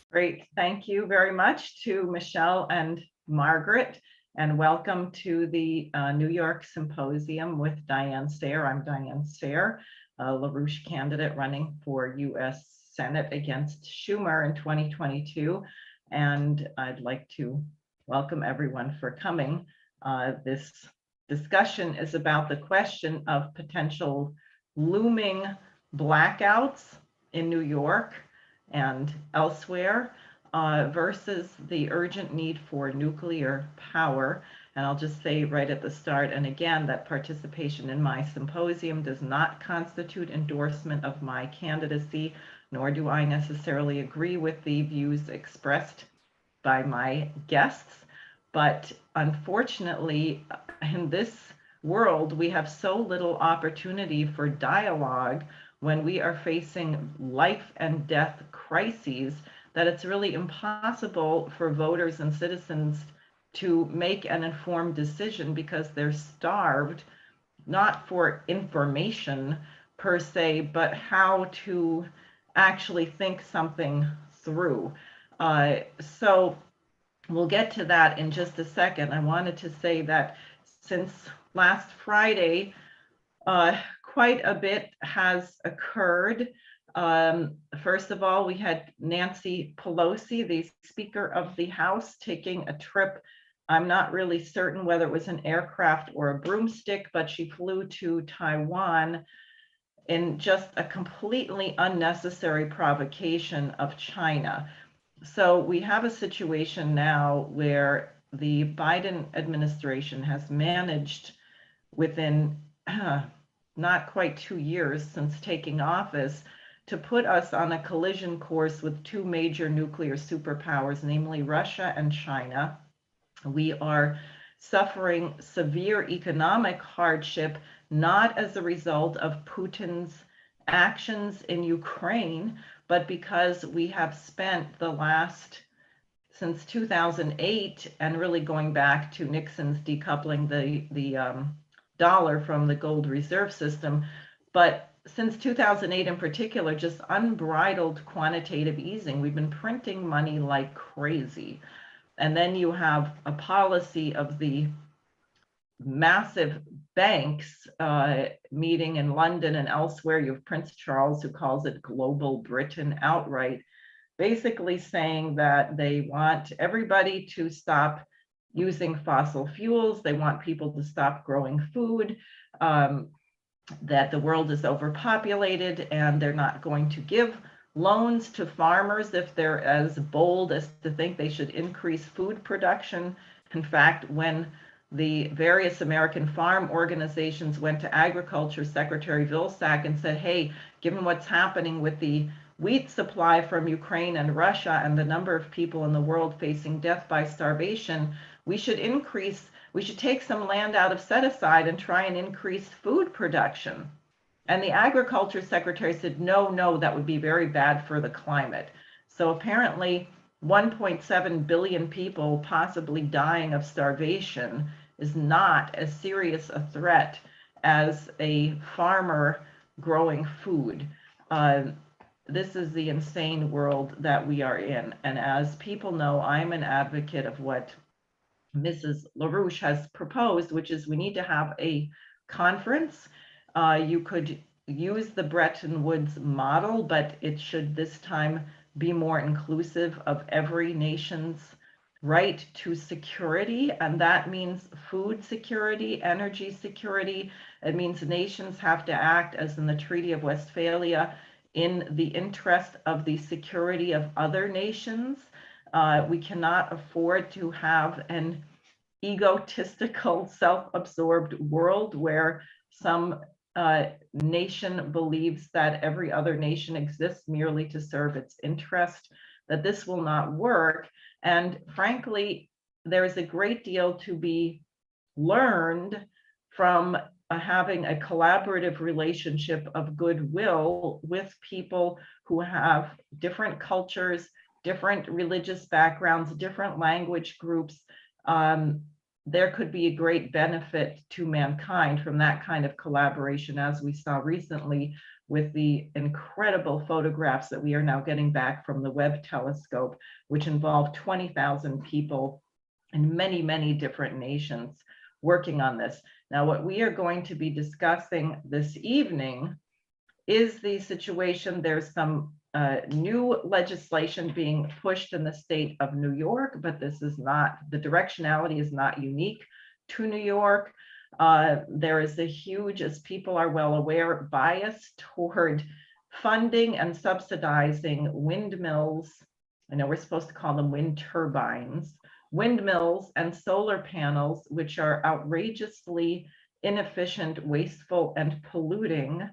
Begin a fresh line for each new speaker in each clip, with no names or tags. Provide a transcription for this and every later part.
Great. Thank you very much to Michelle and Margaret, and welcome to the New York Symposium with Diane Stair. I'm Diane Stair, a LaRouche candidate running for U.S. Senate against Schumer in 2022. And I'd like to welcome everyone for coming. This discussion is about the question of potential looming blackouts in New York and elsewhere versus the urgent need for nuclear power. And I'll just say right at the start, and again, that participation in my symposium does not constitute endorsement of my candidacy, nor do I necessarily agree with the views expressed by my guests. But unfortunately, in this world, we have so little opportunity for dialogue when we are facing life and death crises that it's really impossible for voters and citizens to make an informed decision because they're starved, not for information per se, but how to actually think something through. So we'll get to that in just a second. I wanted to say that since last Friday, quite a bit has occurred. First of all, we had Nancy Pelosi, the Speaker of the House, taking a trip. I'm not really certain whether it was an aircraft or a broomstick, but she flew to Taiwan in just a completely unnecessary provocation of China. So we have a situation now where the Biden administration has managed within not quite 2 years since taking office to put us on a collision course with two major nuclear superpowers, namely Russia and China. We are suffering severe economic hardship, not as a result of Putin's actions in Ukraine, but because we have spent the last, since 2008, and really going back to Nixon's decoupling the dollar from the gold reserve system, but since 2008 in particular, just unbridled quantitative easing. We've been printing money like crazy. And then you have a policy of the massive banks meeting in London and elsewhere. You have Prince Charles, who calls it global Britain outright, basically saying that they want everybody to stop using fossil fuels. They want people to stop growing food, that the world is overpopulated, and they're not going to give loans to farmers if they're as bold as to think they should increase food production. In fact, when the various American farm organizations went to Agriculture Secretary Vilsack and said, hey, given what's happening with the wheat supply from Ukraine and Russia and the number of people in the world facing death by starvation, we should take some land out of set aside and try and increase food production. And the Agriculture Secretary said, no, that would be very bad for the climate. So apparently 1.7 billion people possibly dying of starvation is not as serious a threat as a farmer growing food. This is the insane world that we are in. And as people know, I'm an advocate of what Mrs. LaRouche has proposed, which is we need to have a conference. You could use the Bretton Woods model, but it should this time be more inclusive of every nation's right to security. And that means food security, energy security. It means nations have to act, as in the Treaty of Westphalia, in the interest of the security of other nations. We cannot afford to have an egotistical, self-absorbed world where some nation believes that every other nation exists merely to serve its interest, that this will not work. And frankly, there's a great deal to be learned from having a collaborative relationship of goodwill with people who have different cultures, different religious backgrounds, different language groups. There could be a great benefit to mankind from that kind of collaboration, as we saw recently with the incredible photographs that we are now getting back from the Webb telescope, which involved 20,000 people in many, many different nations working on this. Now, what we are going to be discussing this evening is the situation. There's some new legislation being pushed in the state of New York, but this is not, the directionality is not unique to New York. There is a huge, as people are well aware, bias toward funding and subsidizing windmills. I know we're supposed to call them wind turbines, windmills and solar panels, which are outrageously inefficient, wasteful, and polluting,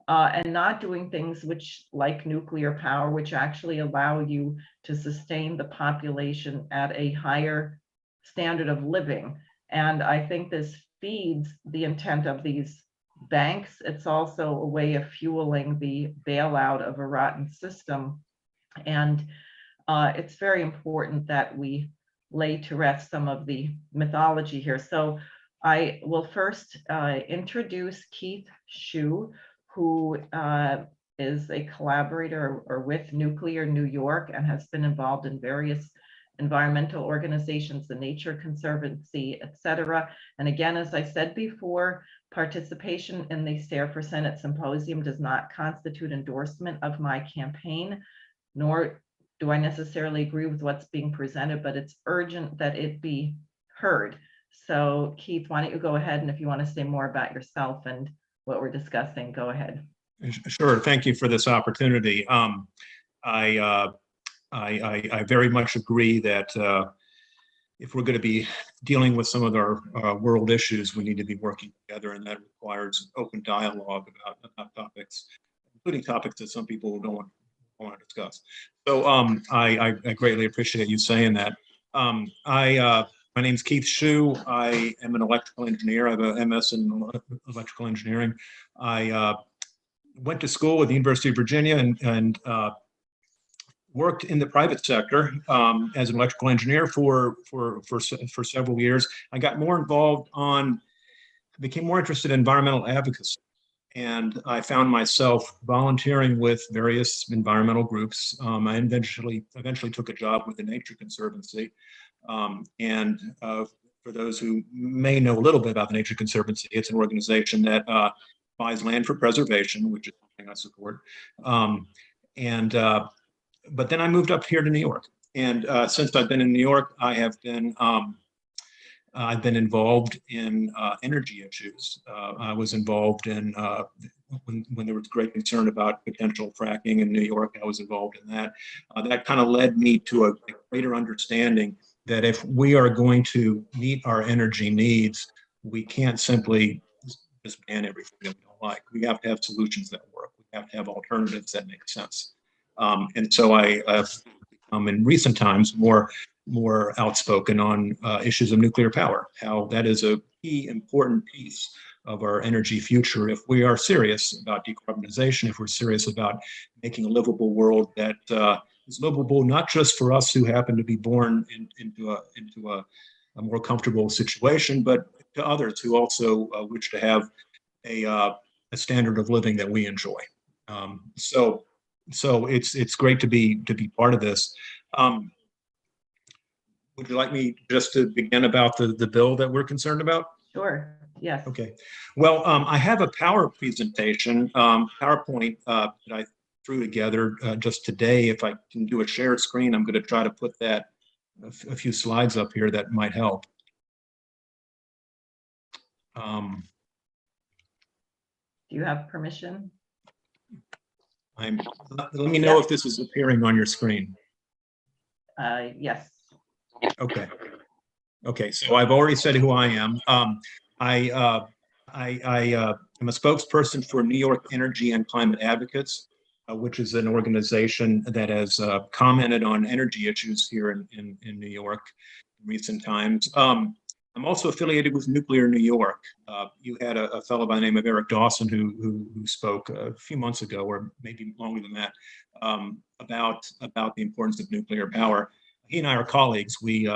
and not doing things which, like nuclear power, which actually allow you to sustain the population at a higher standard of living. And I think this feeds the intent of these banks. It's also a way of fueling the bailout of a rotten system. And it's very important that we lay to rest some of the mythology here. So I will first introduce Keith Shue, who is a collaborator or with Nuclear New York and has been involved in various environmental organizations, the Nature Conservancy, et cetera. And again, as I said before, participation in the SARE for Senate Symposium does not constitute endorsement of my campaign, nor do I necessarily agree with what's being presented, but it's urgent that it be heard. So Keith, why don't you go ahead, and if you want to say more about yourself and what we're discussing, go ahead.
Sure, thank you for this opportunity. I very much agree that if we're going to be dealing with some of our world issues, we need to be working together, and that requires open dialogue about topics, including topics that some people don't want to discuss. So I greatly appreciate you saying that. My name is Keith Shue. I am an electrical engineer. I have an MS in electrical engineering. I went to school at the University of Virginia and worked in the private sector as an electrical engineer for several years. I got more involved became more interested in environmental advocacy. And I found myself volunteering with various environmental groups. I eventually took a job with the Nature Conservancy. For those who may know a little bit about the Nature Conservancy, it's an organization that buys land for preservation, which is something I support. But then I moved up here to New York. And since I've been in New York, I've been involved in energy issues. I was involved in, when there was great concern about potential fracking in New York, I was involved in that. That kind of led me to a greater understanding that if we are going to meet our energy needs, we can't simply just ban everything that we don't like. We have to have solutions that work. We have to have alternatives that make sense. And so I have become in recent times more outspoken on issues of nuclear power, how that is a key important piece of our energy future if we are serious about decarbonization, if we're serious about making a livable world that is livable not just for us who happen to be born into a more comfortable situation, but to others who also wish to have a standard of living that we enjoy. So it's great to be part of this. Would you like me just to begin about the bill that we're concerned about?
Sure. Yes.
Okay. Well, I have a power presentation, PowerPoint that I threw together just today. If I can do a shared screen, I'm going to try to put that a few slides up here that might help.
Do you have permission?
Let me know if this is appearing on your screen.
Yes.
Okay. Okay. So I've already said who I am. I am a spokesperson for New York Energy and Climate Advocates, which is an organization that has commented on energy issues here in New York in recent times. I'm also affiliated with Nuclear New York. You had a fellow by the name of Eric Dawson who spoke a few months ago, or maybe longer than that, about the importance of nuclear power. He and I are colleagues. We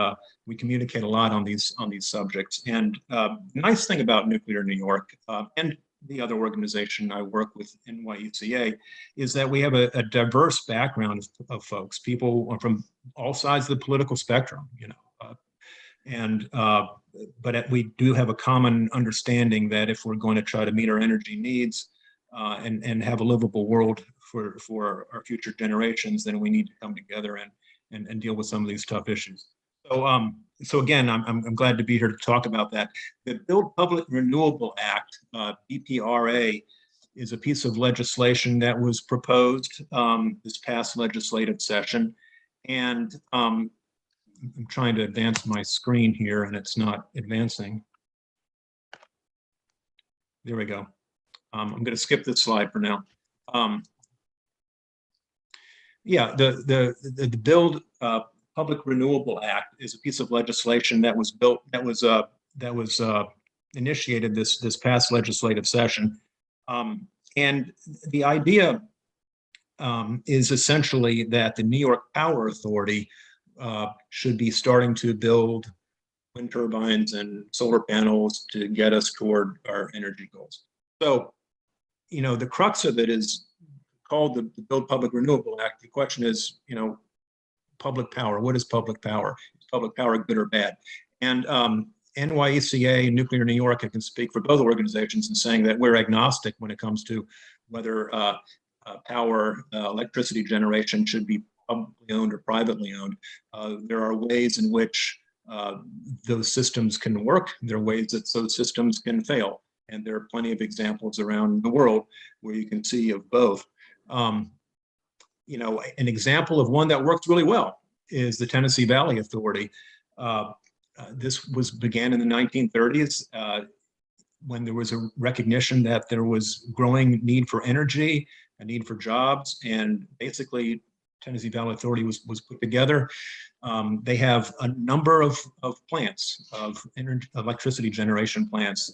communicate a lot on these subjects. And the nice thing about Nuclear New York and the other organization I work with, NYECA, is that we have a diverse background of folks, people from all sides of the political spectrum, you know, but we do have a common understanding that if we're going to try to meet our energy needs and have a livable world for our future generations, then we need to come together and deal with some of these tough issues. So again, I'm glad to be here to talk about that. The Build Public Renewable Act, BPRA, is a piece of legislation that was proposed this past legislative session. And I'm trying to advance my screen here and it's not advancing. There we go. I'm going to skip this slide for now. Yeah, the Build Public Renewable Act is a piece of legislation that was initiated this past legislative session, and the idea is essentially that the New York Power Authority should be starting to build wind turbines and solar panels to get us toward our energy goals. So, you know, the crux of it is called the Build Public Renewable Act. The question is, you know, public power. What is public power? Is public power good or bad? And NYECA, Nuclear New York, I can speak for both organizations in saying that we're agnostic when it comes to whether electricity generation should be publicly owned or privately owned. There are ways in which those systems can work. There are ways that those systems can fail. And there are plenty of examples around the world where you can see of both. You know, an example of one that worked really well is the Tennessee Valley Authority. This began in the 1930s when there was a recognition that there was growing need for energy, a need for jobs, and basically Tennessee Valley Authority was put together. They have a number of plants, of electricity generation plants,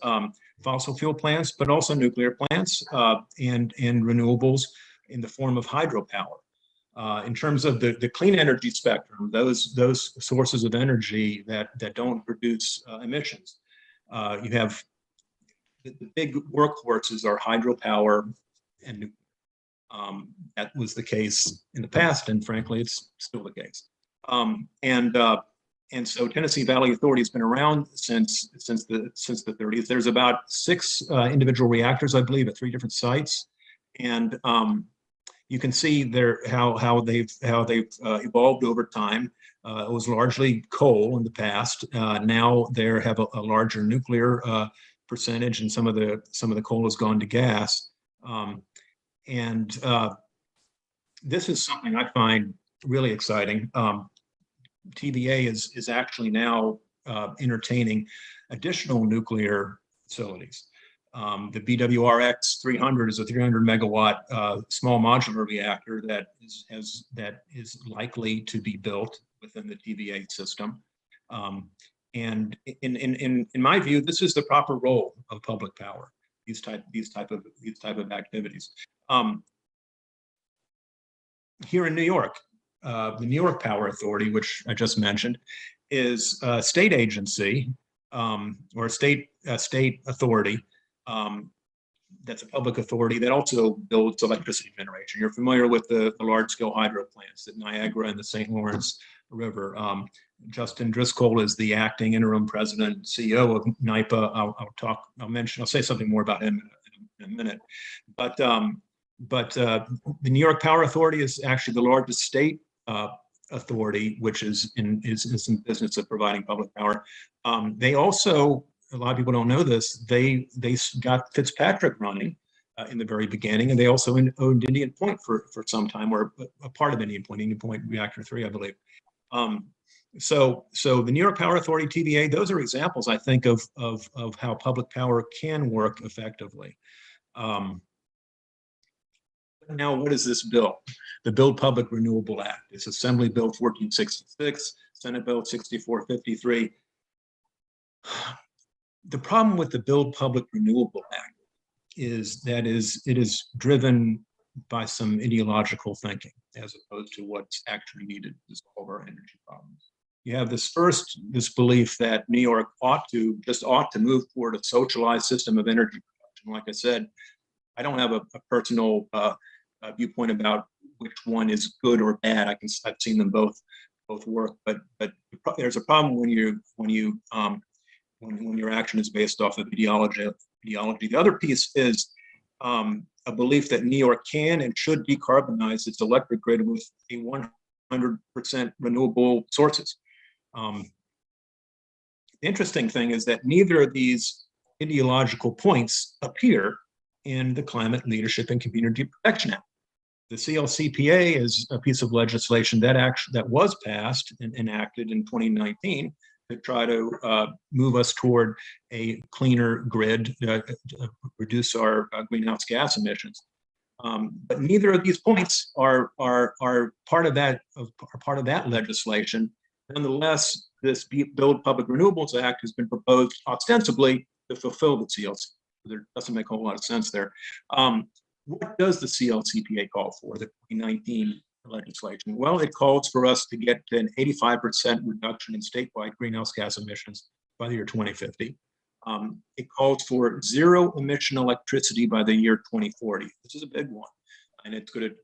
fossil fuel plants, but also nuclear plants and renewables in the form of hydropower. In terms of the clean energy spectrum, those sources of energy that don't produce emissions, you have the big workhorses are hydropower and nuclear. That was the case in the past, and frankly, it's still the case. And so Tennessee Valley Authority has been around since the 30s. There's about 6 individual reactors, I believe, at 3 different sites, and you can see there how they've evolved over time. It was largely coal in the past. Now they have a larger nuclear percentage, and some of the coal has gone to gas. This is something I find really exciting. TVA is actually now entertaining additional nuclear facilities. The BWRX 300 is a 300 megawatt small modular reactor that is likely to be built within the TVA system. And in my view, this is the proper role of public power. These type of activities. Here in New York, the New York Power Authority, which I just mentioned, is a state agency or a state authority. That's a public authority that also builds electricity generation. You're familiar with the large-scale hydro plants at Niagara and the St. Lawrence River. Justin Driscoll is the acting interim president, CEO of NYPA. I'll say something more about him in a minute. But the New York Power Authority is actually the largest state authority, which is in business of providing public power. They also, a lot of people don't know this, they got Fitzpatrick running in the very beginning, and they also owned Indian Point for some time, or a part of Indian Point Reactor 3, I believe. So the New York Power Authority, TVA, those are examples, I think, of how public power can work effectively. Now, what is this bill? The Build Public Renewable Act. It's Assembly Bill 1466, Senate Bill 6453. The problem with the Build Public Renewable Act is that it is driven by some ideological thinking as opposed to what's actually needed to solve our energy problems. You have this belief that New York ought to move toward a socialized system of energy production. And like I said, I don't have a personal viewpoint about which one is good or bad. I've seen them both work, but there's a problem when your action is based off of ideology. The other piece is a belief that New York can and should decarbonize its electric grid with a 100% renewable sources. The interesting thing is that neither of these ideological points appear in the Climate Leadership and Community Protection Act. The CLCPA is a piece of legislation that was passed and enacted in 2019 to try to move us toward a cleaner grid, reduce our greenhouse gas emissions. But neither of these points are part of that legislation. Nonetheless, this Build Public Renewables Act has been proposed ostensibly to fulfill the CLC. There doesn't make a whole lot of sense there. What does the CLCPA call for, the 2019 legislation? Well, it calls for us to get an 85% reduction in statewide greenhouse gas emissions by the year 2050. It calls for zero emission electricity by the year 2040. This is a big one, and it's going to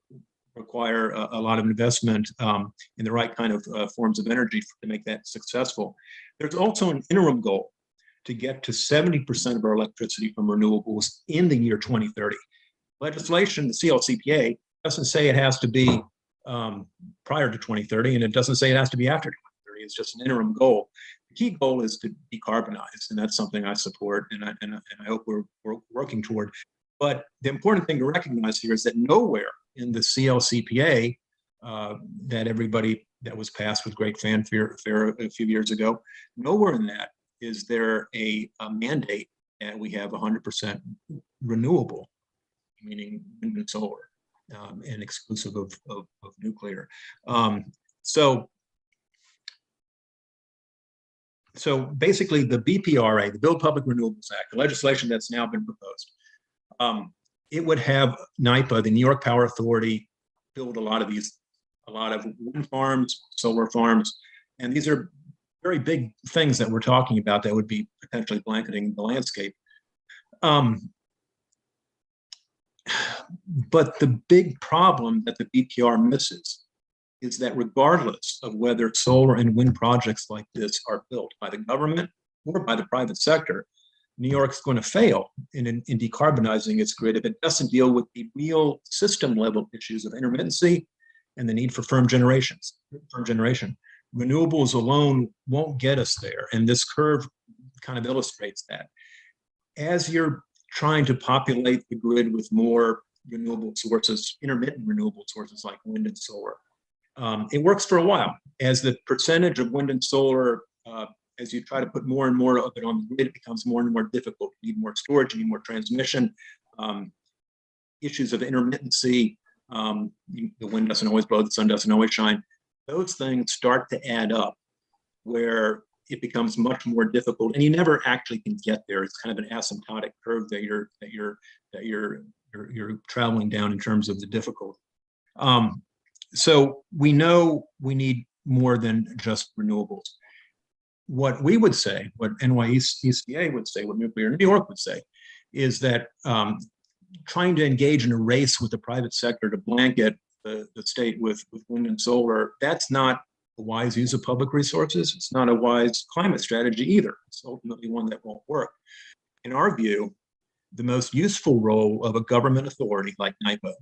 require a lot of investment in the right kind of forms of energy to make that successful. There's also an interim goal to get to 70% of our electricity from renewables in the year 2030. Legislation, the CLCPA, doesn't say it has to be prior to 2030, and it doesn't say it has to be after 2030. It's just an interim goal. The key goal is to decarbonize, and that's something I support, and I hope we're working toward. But the important thing to recognize here is that nowhere in the CLCPA that was passed with great fanfare a few years ago, nowhere in that is there a mandate that we have 100% renewable, meaning wind and solar, and exclusive of nuclear. So basically the BPRA, the Build Public Renewables Act, the legislation that's now been proposed, it would have NYPA, the New York Power Authority, build a lot of wind farms, solar farms, and these are very big things that we're talking about that would be potentially blanketing the landscape. But the big problem that the BPR misses is that regardless of whether solar and wind projects like this are built by the government or by the private sector, New York's going to fail in decarbonizing its grid if it doesn't deal with the real system level issues of intermittency and the need for firm generation. Renewables alone won't get us there, and this curve kind of illustrates that. As you're trying to populate the grid with more renewable sources, intermittent renewable sources like wind and solar, it works for a while. As the percentage of wind and solar, as you try to put more and more of it on the grid, it becomes more and more difficult. You need more storage, you need more transmission, issues of intermittency. The wind doesn't always blow, the sun doesn't always shine. Those things start to add up where it becomes much more difficult, and you never actually can get there. It's kind of an asymptotic curve that you're traveling down in terms of the difficulty. So we know we need more than just renewables. What we would say, what NYECA would say, what Nuclear New York would say, is that trying to engage in a race with the private sector to blanket the state with wind and solar, that's not a wise use of public resources. It's not a wise climate strategy either. It's ultimately one that won't work. In our view, the most useful role of a government authority like NYPA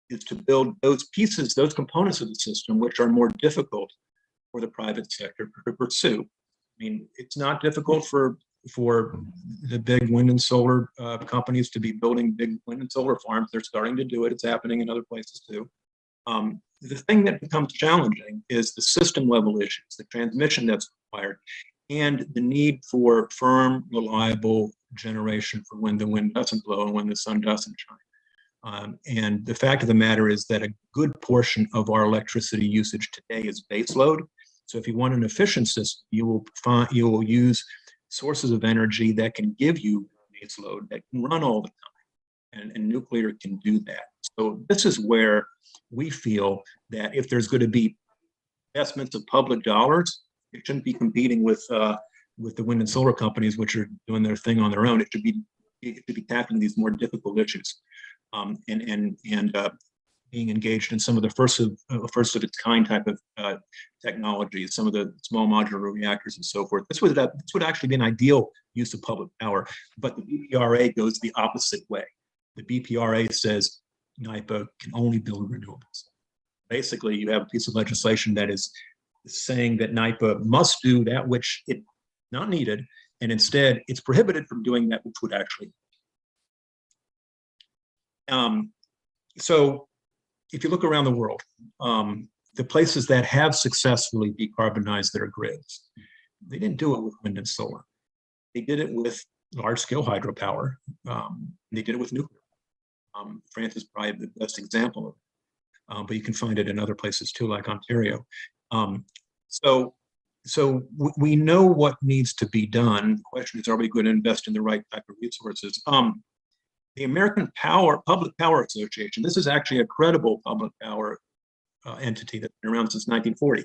is to build those pieces, those components of the system, which are more difficult for the private sector to pursue. I mean, it's not difficult for the big wind and solar companies to be building big wind and solar farms. They're starting to do it. It's happening in other places too. The thing that becomes challenging is the system level issues, the transmission that's required, and the need for firm, reliable generation for when the wind doesn't blow and when the sun doesn't shine. And the fact of the matter is that a good portion of our electricity usage today is baseload. So if you want an efficient system, you will use sources of energy that can give you baseload, that can run all the time, and nuclear can do that. So this is where we feel that if there's going to be investments of public dollars, it shouldn't be competing with the wind and solar companies, which are doing their thing on their own. It should be to be tackling these more difficult issues, and being engaged in some of the first of its kind type of technologies, some of the small modular reactors and so forth. This would actually be an ideal use of public power, but the BPRA goes the opposite way. The BPRA says NYPA can only build renewables. Basically, you have a piece of legislation that is saying that NYPA must do that which it not needed, and instead it's prohibited from doing that which would actually. So if you look around the world, the places that have successfully decarbonized their grids, they didn't do it with wind and solar. They did it with large-scale hydropower. They did it with nuclear. France is probably the best example of it, but you can find it in other places too, like Ontario. So we know what needs to be done. The question is, are we going to invest in the right type of resources? The American Public Power Association, this is actually a credible public power entity that's been around since 1940.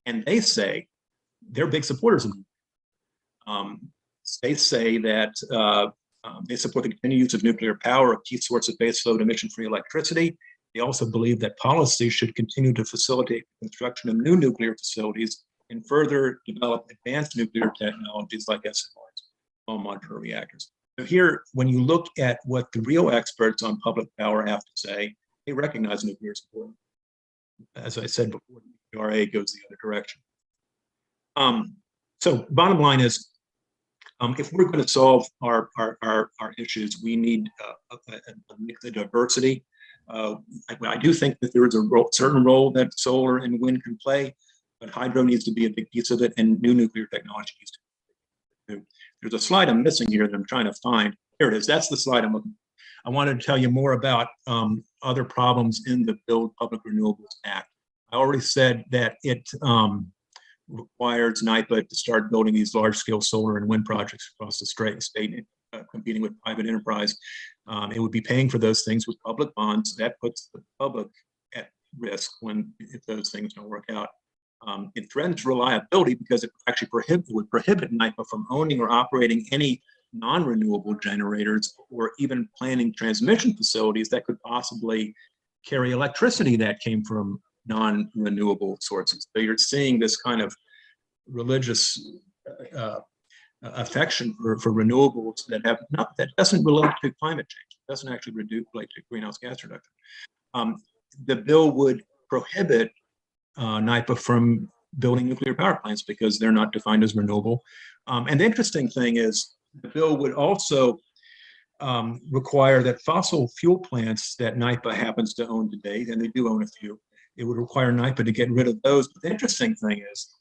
And they say they're big supporters of it. They say that they support the continued use of nuclear power, a key source of baseload emission-free electricity. They also believe that policy should continue to facilitate the construction of new nuclear facilities and further develop advanced nuclear technologies like SMRs, small modular reactors. So here, when you look at what the real experts on public power have to say, they recognize nuclear is important. As I said before, the RA goes the other direction. So bottom line is, if we're going to solve our issues, we need a mix of diversity. I do think that there is a certain role that solar and wind can play, but hydro needs to be a big piece of it, and new nuclear technology needs to be. There's a slide I'm missing here that I'm trying to find. Here it is. That's the slide I'm looking for. I wanted to tell you more about other problems in the Build Public Renewables Act. I already said that it requires NYPA to start building these large-scale solar and wind projects across the state, competing with private enterprise. It would be paying for those things with public bonds. That puts the public at risk if those things don't work out. It threatens reliability because it actually would prohibit NYPA from owning or operating any non-renewable generators or even planning transmission facilities that could possibly carry electricity that came from non-renewable sources. So you're seeing this kind of religious affection for renewables that doesn't relate to climate change. It doesn't actually relate to greenhouse gas reduction. The bill would prohibit NYPA from building nuclear power plants because they're not defined as renewable. And the interesting thing is the bill would also require that fossil fuel plants that NYPA happens to own today, and they do own a few, it would require NYPA to get rid of those. But the interesting thing is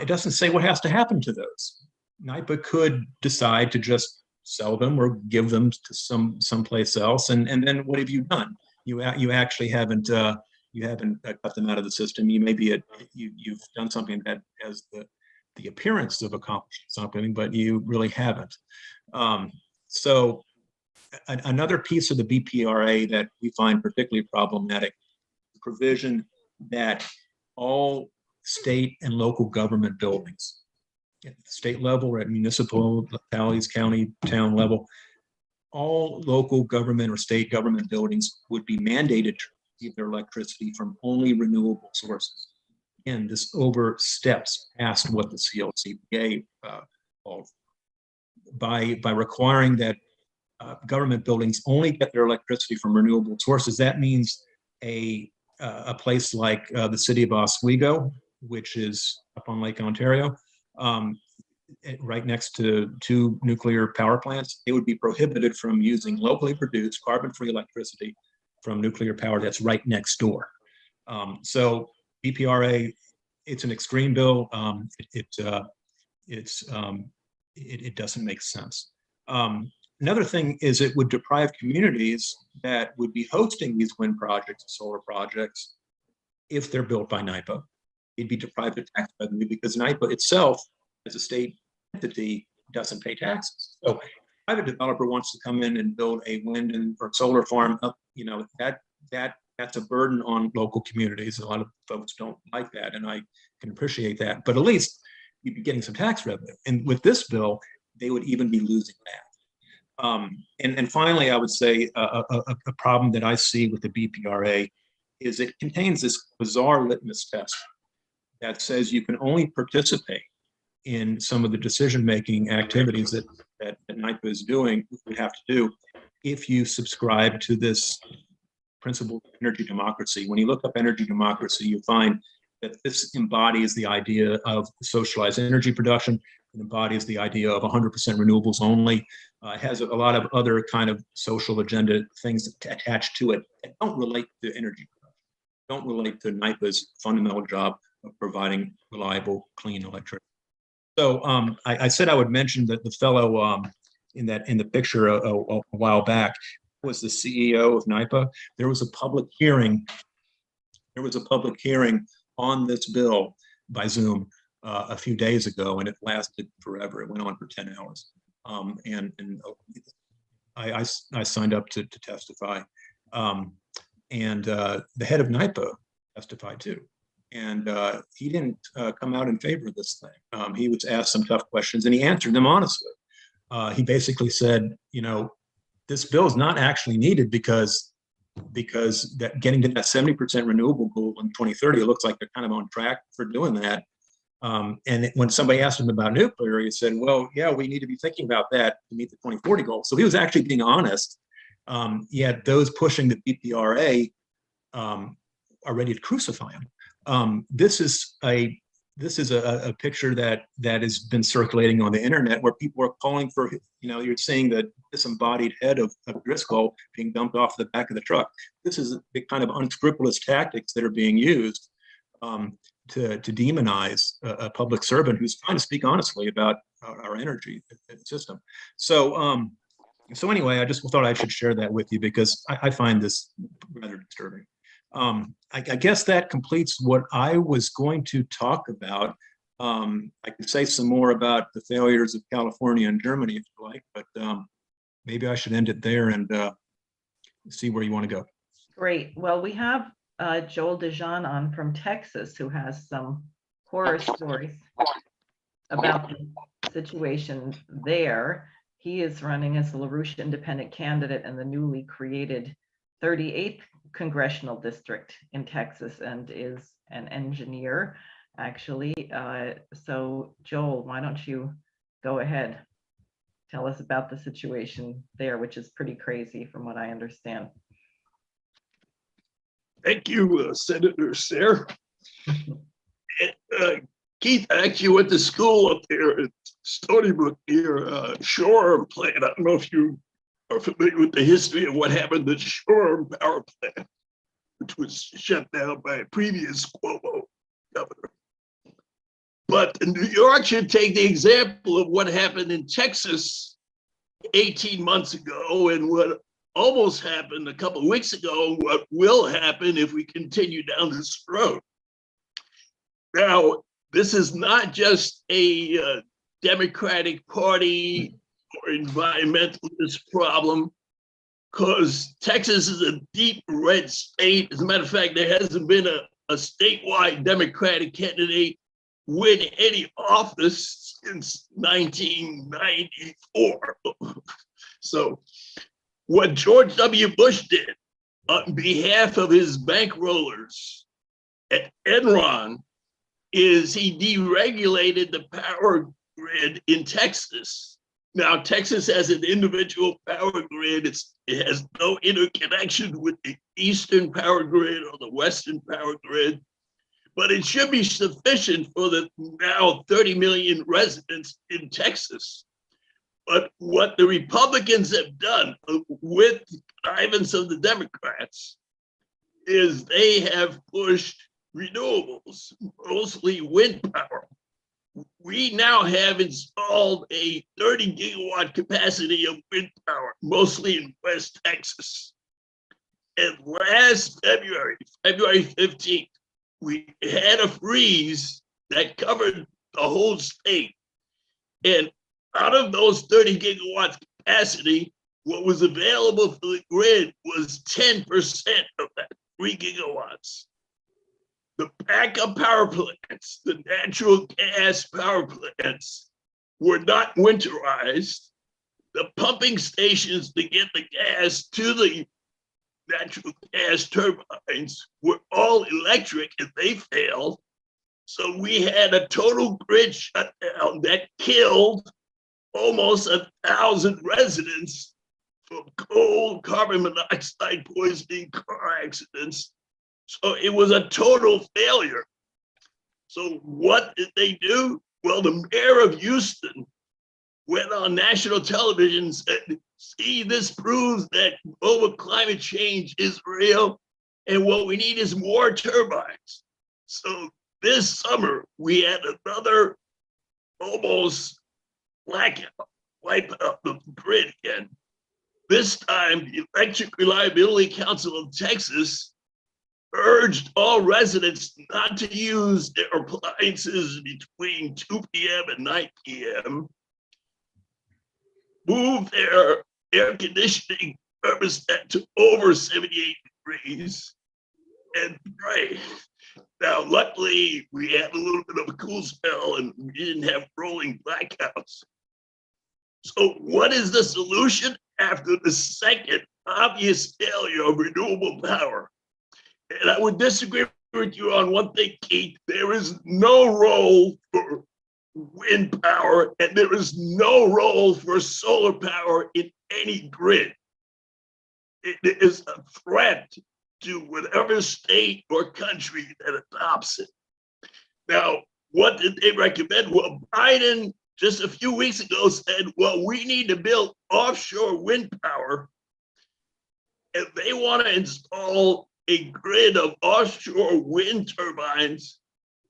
it doesn't say what has to happen to those. NYPA could decide to just sell them or give them to someplace else, and then what have you done? You actually haven't cut them out of the system. You maybe you've done something that has the appearance of accomplishing something, but you really haven't. So another piece of the BPRA that we find particularly problematic, the provision that all state and local government buildings, at the state level or at municipalities, county, town level, all local government or state government buildings would be mandated to receive their electricity from only renewable sources. And this oversteps past what the CLCPA called by requiring that government buildings only get their electricity from renewable sources. That means a place like the city of Oswego, which is up on Lake Ontario, right next to two nuclear power plants, it would be prohibited from using locally produced carbon-free electricity from nuclear power that's right next door. So BPRA, it's an extreme bill. It doesn't make sense. Another thing is it would deprive communities that would be hosting these wind projects, solar projects, if they're built by NYPA. It'd be deprived of tax revenue because NYPA itself, as a state entity, doesn't pay taxes. So if a private developer wants to come in and build a wind or solar farm, that's a burden on local communities. A lot of folks don't like that, and I can appreciate that. But at least you'd be getting some tax revenue. And with this bill, they would even be losing that. And finally, I would say a problem that I see with the BPRA is it contains this bizarre litmus test that says you can only participate in some of the decision-making activities that NIPA is doing, we have to do, if you subscribe to this principle of energy democracy. When you look up energy democracy, you find that this embodies the idea of socialized energy production. It embodies the idea of 100% renewables only. It has a lot of other kind of social agenda things attached to it that don't relate to energy production, don't relate to NIPA's fundamental job of providing reliable, clean electricity. So I said I would mention that the fellow in the picture a while back was the CEO of NIPA. There was a public hearing. There was a public hearing on this bill by Zoom a few days ago, and it lasted forever. It went on for 10 hours. And I signed up to testify. And the head of NIPA testified too. And he didn't come out in favor of this thing. He was asked some tough questions and he answered them honestly. He basically said, you know, this bill is not actually needed because that getting to that 70% renewable goal in 2030, it looks like they're kind of on track for doing that. And when somebody asked him about nuclear, he said, well, yeah, we need to be thinking about that to meet the 2040 goal. So he was actually being honest. Yet those pushing the BPRA are ready to crucify him. This is a picture that has been circulating on the internet where people are calling for, you know, you're seeing the disembodied head of Driscoll being dumped off the back of the truck. This is the kind of unscrupulous tactics that are being used to demonize a public servant who's trying to speak honestly about our energy system. So anyway, I just thought I should share that with you because I find this rather disturbing. I guess that completes what I was going to talk about. I could say some more about the failures of California and Germany if you like, but maybe I should end it there and see where you want to go.
Great. Well, we have Joel DeJean on from Texas who has some horror stories about the situation there. He is running as the LaRouche independent candidate in the newly created 38th congressional district in Texas and is an engineer, actually. So Joel, why don't you go ahead? Tell us about the situation there, which is pretty crazy from what I understand.
Thank you, Senator Sayre. Keith actually went to school up there at Stony Brook near Shore plant. I don't know if you are familiar with the history of what happened at Shore Power Plant, which was shut down by a previous Cuomo governor. But New York should take the example of what happened in Texas 18 months ago and what almost happened a couple of weeks ago, and what will happen if we continue down this road. Now, this is not just a Democratic Party or environmentalist problem, because Texas is a deep red state. As a matter of fact, there hasn't been a statewide Democratic candidate win any office since 1994. So what George W. Bush did on behalf of his bankrollers at Enron is he deregulated the power grid in Texas. Now, Texas has an individual power grid. It has no interconnection with the Eastern power grid or the Western power grid, but it should be sufficient for the now 30 million residents in Texas. But what the Republicans have done with the connivance of the Democrats is they have pushed renewables, mostly wind power. We now have installed a 30 gigawatt capacity of wind power, mostly in West Texas. And last February 15th, we had a freeze that covered the whole state. And out of those 30 gigawatts capacity, what was available for the grid was 10% of that, 3 gigawatts. The backup power plants, the natural gas power plants, were not winterized. the pumping stations to get the gas to the natural gas turbines were all electric and they failed. So we had a total grid shutdown that killed almost 1,000 residents from cold, carbon monoxide poisoning, car accidents. So it was a total failure. So what did they do? Well, the mayor of Houston went on national television and said, see, this proves that global climate change is real, and what we need is more turbines. So this summer, we had another almost blackout, wipe out the grid again. This time, the Electric Reliability Council of Texas urged all residents not to use their appliances between 2 p.m. and 9 p.m., move their air conditioning thermostat to over 78 degrees, and pray. Now, luckily, we had a little bit of a cool spell and we didn't have rolling blackouts. So what is the solution after the second obvious failure of renewable power? And I would disagree with you on one thing, Keith. There is no role for wind power and there is no role for solar power in any grid. It is a threat to whatever state or country that adopts it. Now, what did they recommend? Well, Biden just a few weeks ago said, well, we need to build offshore wind power, and they want to install a grid of offshore wind turbines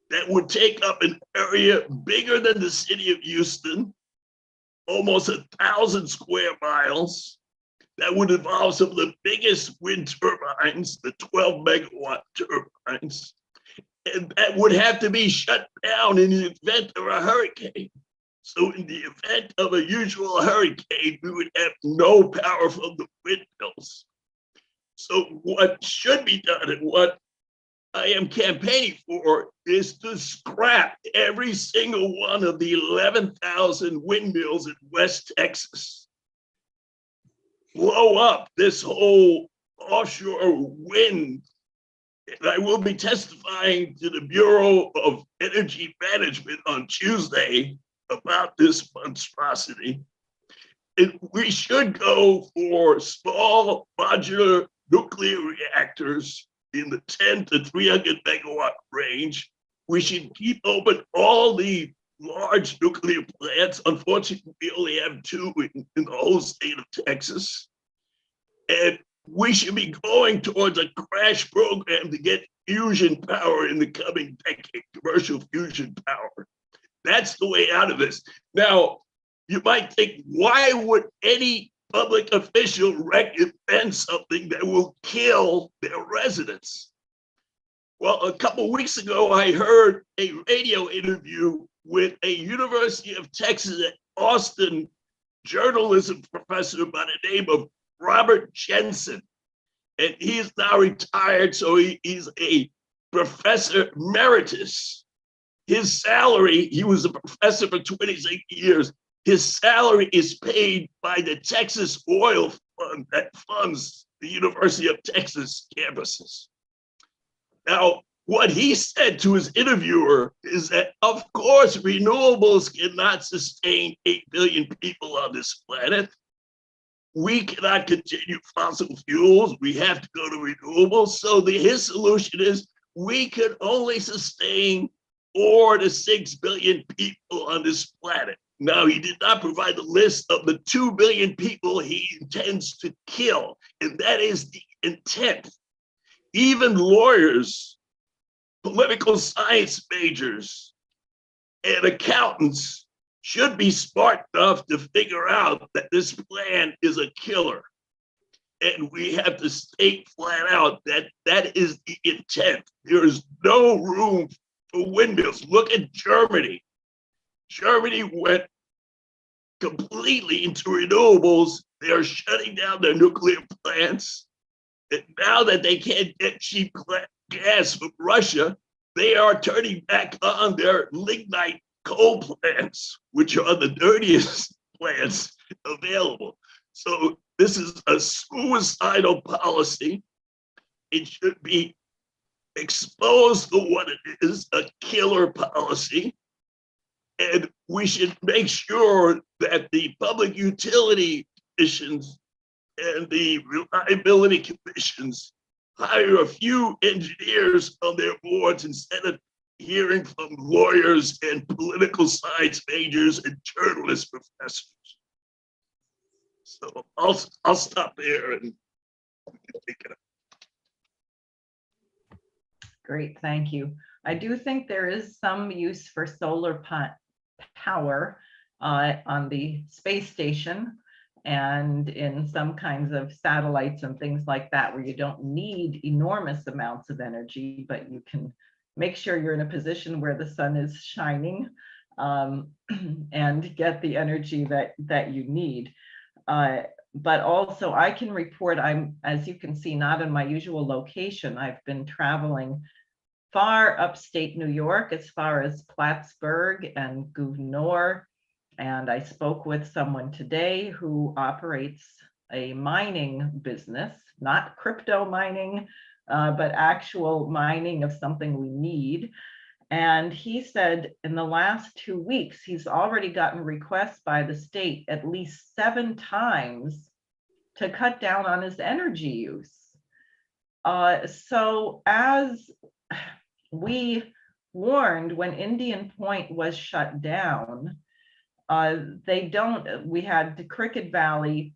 that would take up an area bigger than the city of Houston, almost 1,000 square miles. That would involve some of the biggest wind turbines, the 12 megawatt turbines, and that would have to be shut down in the event of a hurricane. So in the event of a usual hurricane, we would have no power from the windmills. So what should be done and what I am campaigning for is to scrap every single one of the 11,000 windmills in West Texas. Blow up this whole offshore wind. And I will be testifying to the Bureau of Energy Management on Tuesday about this monstrosity. And we should go for small modular nuclear reactors in the 10 to 300 megawatt range. We should keep open all the large nuclear plants. Unfortunately, we only have 2 in the whole state of Texas. And we should be going towards a crash program to get fusion power in the coming decade, commercial fusion power. That's the way out of this. Now, you might think, why would any public official recommend something that will kill their residents? Well, a couple of weeks ago, I heard a radio interview with a University of Texas at Austin journalism professor by the name of Robert Jensen. And he is now retired, so he's a professor emeritus. His salary, he was a professor for 26 years. His salary is paid by the Texas Oil Fund that funds the University of Texas campuses. Now, what he said to his interviewer is that, of course, renewables cannot sustain 8 billion people on this planet. We cannot continue fossil fuels. We have to go to renewables. So his solution is we could only sustain 4 to 6 billion people on this planet. Now, he did not provide the list of the 2 billion people he intends to kill, and that is the intent. Even lawyers, political science majors, and accountants should be smart enough to figure out that this plan is a killer. And we have to state flat out that that is the intent. There is no room for windmills. Look at Germany. Germany went completely into renewables. They are shutting down their nuclear plants. And now that they can't get cheap gas from Russia, they are turning back on their lignite coal plants, which are the dirtiest plants. available. So this is a suicidal policy. It should be exposed for what it is, a killer policy. And we should make sure that the public utility commissions and the reliability commissions hire a few engineers on their boards instead of hearing from lawyers and political science majors and journalist professors. So I'll stop there and take it up.
Great, thank you. I do think there is some use for solar power on the space station and in some kinds of satellites and things like that, where you don't need enormous amounts of energy, but you can make sure you're in a position where the sun is shining and get the energy that you need. But also I can report, I'm, as you can see, not in my usual location. I've been traveling far upstate New York, as far as Plattsburgh and Gouverneur. And I spoke with someone today who operates a mining business, not crypto mining, but actual mining of something we need. And he said in the last 2 weeks, he's already gotten requests by the state at least 7 times to cut down on his energy use. So as we warned when Indian Point was shut down, we had the Cricket Valley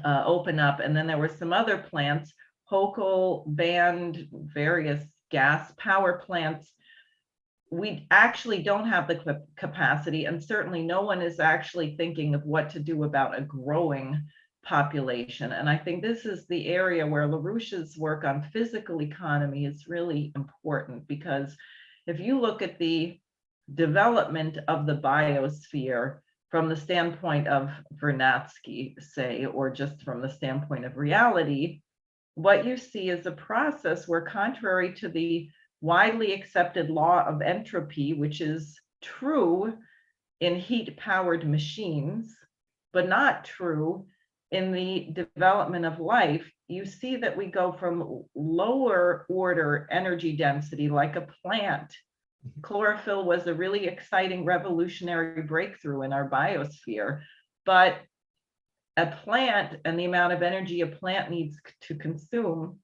open up, and then there were some other plants. Hochul banned various gas power plants. We actually don't have the capacity, and certainly no one is actually thinking of what to do about a growing population. And I think this is the area where LaRouche's work on physical economy is really important, because if you look at the development of the biosphere from the standpoint of Vernadsky, say, or just from the standpoint of reality, what you see is a process where, contrary to the widely accepted law of entropy, which is true in heat-powered machines, but not true in the development of life, you see that we go from lower order energy density, like a plant. Chlorophyll was a really exciting revolutionary breakthrough in our biosphere, but a plant and the amount of energy a plant needs to consume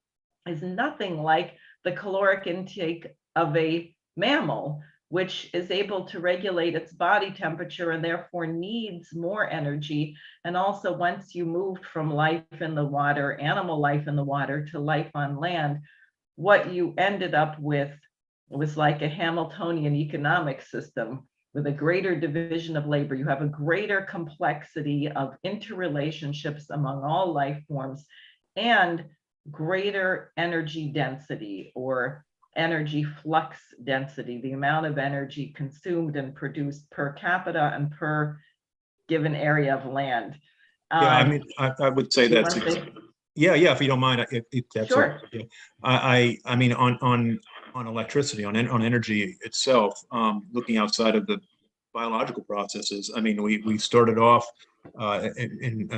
is nothing like the caloric intake of a mammal, which is able to regulate its body temperature and therefore needs more energy. And also, once you moved from life in the water, animal life in the water, to life on land, what you ended up with was like a Hamiltonian economic system with a greater division of labor. You have a greater complexity of interrelationships among all life forms and greater energy density, or energy flux density, the amount of energy consumed and produced per capita and per given area of land.
Yeah, I mean, I would say that's, yeah, if you don't mind, if that's
sure.
Okay. I mean, on electricity, on energy itself, looking outside of the biological processes, I mean, we started off in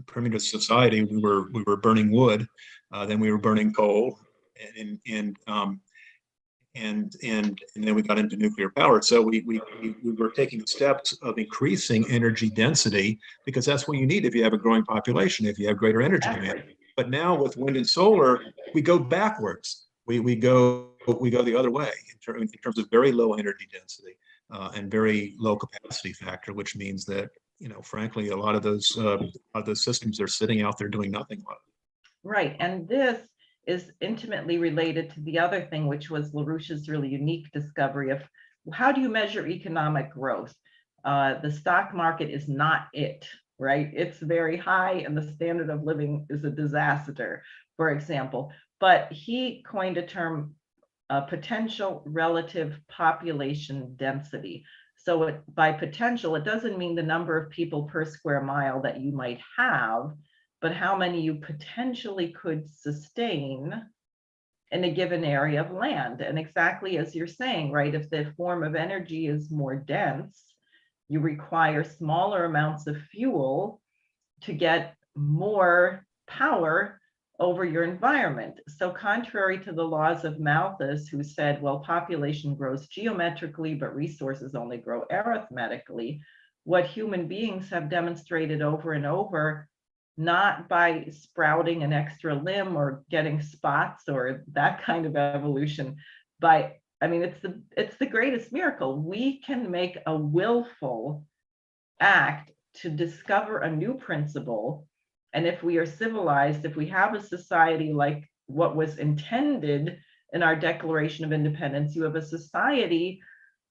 primitive society. We were burning wood, then we were burning coal, and then we got into nuclear power. So we were taking steps of increasing energy density, because that's what you need if you have a growing population, if you have greater energy demand. But now with wind and solar, we go backwards. We go the other way in terms of very low energy density and very low capacity factor, which means that, you know, frankly, a lot of those systems are sitting out there doing nothing with it.
Right, and this is intimately related to the other thing, which was LaRouche's really unique discovery of how do you measure economic growth? The stock market is not it, right? It's very high and the standard of living is a disaster, for example. But he coined a term, potential relative population density. So by potential, it doesn't mean the number of people per square mile that you might have, but how many you potentially could sustain in a given area of land. And exactly as you're saying, right, if the form of energy is more dense, you require smaller amounts of fuel to get more power over your environment. So contrary to the laws of Malthus, who said, well, population grows geometrically, but resources only grow arithmetically, what human beings have demonstrated over and over, not by sprouting an extra limb or getting spots or that kind of evolution, but I mean, it's the greatest miracle. We can make a willful act to discover a new principle. And if we are civilized, if we have a society like what was intended in our Declaration of Independence, you have a society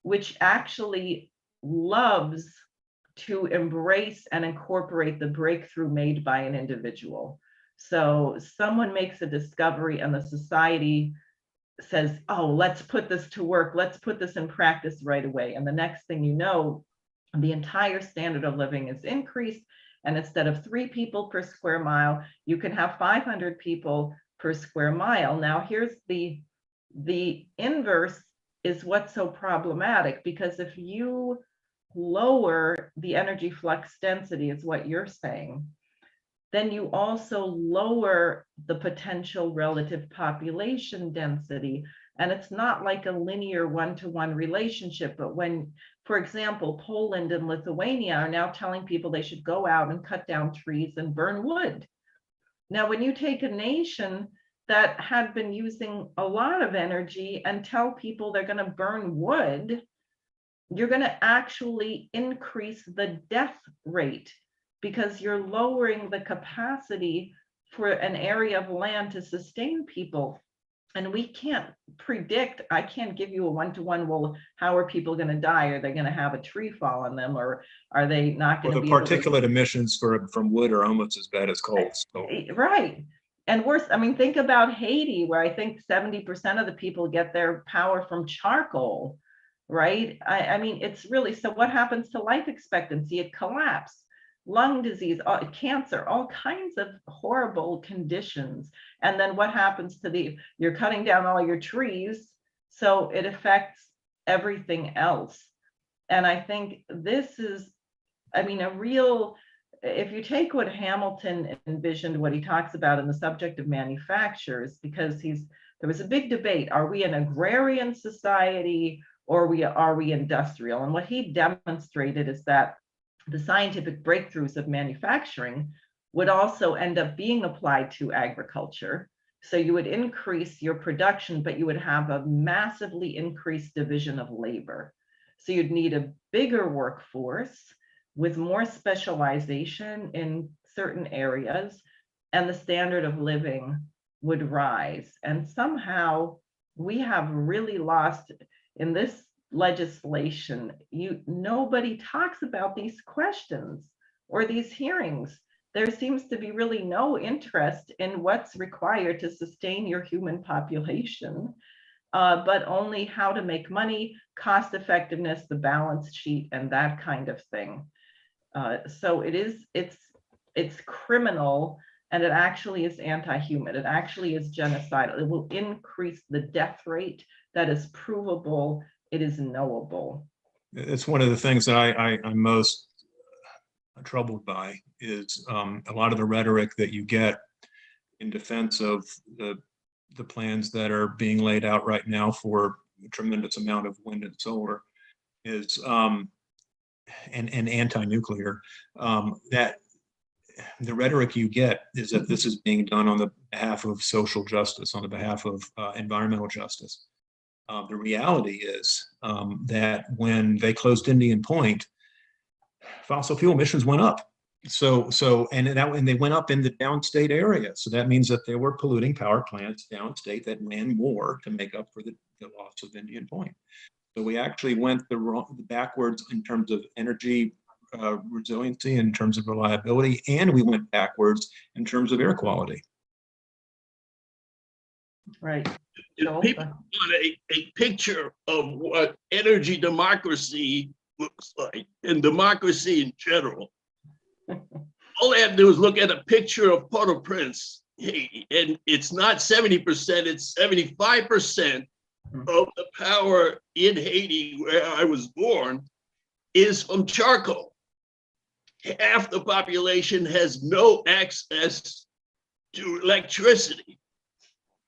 which actually loves to embrace and incorporate the breakthrough made by an individual. So someone makes a discovery and the society says, oh, let's put this to work, let's put this in practice right away. And the next thing you know, the entire standard of living is increased. And instead of 3 people per square mile, you can have 500 people per square mile. Now, here's the inverse is what's so problematic, because if you lower the energy flux density, is what you're saying, then you also lower the potential relative population density. And it's not like a linear one-to-one relationship, but when, for example, Poland and Lithuania are now telling people they should go out and cut down trees and burn wood. Now, when you take a nation that had been using a lot of energy and tell people they're going to burn wood, you're going to actually increase the death rate, because you're lowering the capacity for an area of land to sustain people. And we can't predict, I can't give you a one-to-one, well, how are people going to die? Are they going to have a tree fall on them, or are they not going to be
able to? The particulate emissions from wood are almost as bad as coal. So.
Right. And worse, I mean, think about Haiti, where I think 70% of the people get their power from charcoal, right? I mean, it's really, so what happens to life expectancy? It collapsed. Lung disease, cancer, all kinds of horrible conditions. And then what happens to you're cutting down all your trees, so it affects everything else. And I think this is, I mean, if you take what Hamilton envisioned, what he talks about in the subject of manufacturers, because there was a big debate, are we an agrarian society or are we industrial? And what he demonstrated is that the scientific breakthroughs of manufacturing would also end up being applied to agriculture. So you would increase your production, but you would have a massively increased division of labor. So you'd need a bigger workforce with more specialization in certain areas, and the standard of living would rise. And somehow we have really lost in this legislation. Nobody talks about these questions or these hearings. There seems to be really no interest in what's required to sustain your human population, but only how to make money, cost effectiveness, the balance sheet, and that kind of thing. So it's criminal, and it actually is anti-human. It actually is genocidal. It will increase the death rate. That is provable. It is knowable.
It's one of the things that I'm most troubled by is a lot of the rhetoric that you get in defense of the plans that are being laid out right now for a tremendous amount of wind and solar is and anti-nuclear, that the rhetoric you get is that this is being done on the behalf of social justice, on the behalf of environmental justice. The reality is that when they closed Indian Point, fossil fuel emissions went up. And they went up in the downstate area. So that means that there were polluting power plants downstate that ran more to make up for the loss of Indian Point. So we actually went backwards in terms of energy resiliency, in terms of reliability, and we went backwards in terms of air quality.
Right.
If people want a picture of what energy democracy looks like, and democracy in general, all they have to do is look at a picture of Port-au-Prince, and it's not 70%, it's 75% of the power in Haiti, where I was born, is from charcoal. Half the population has no access to electricity.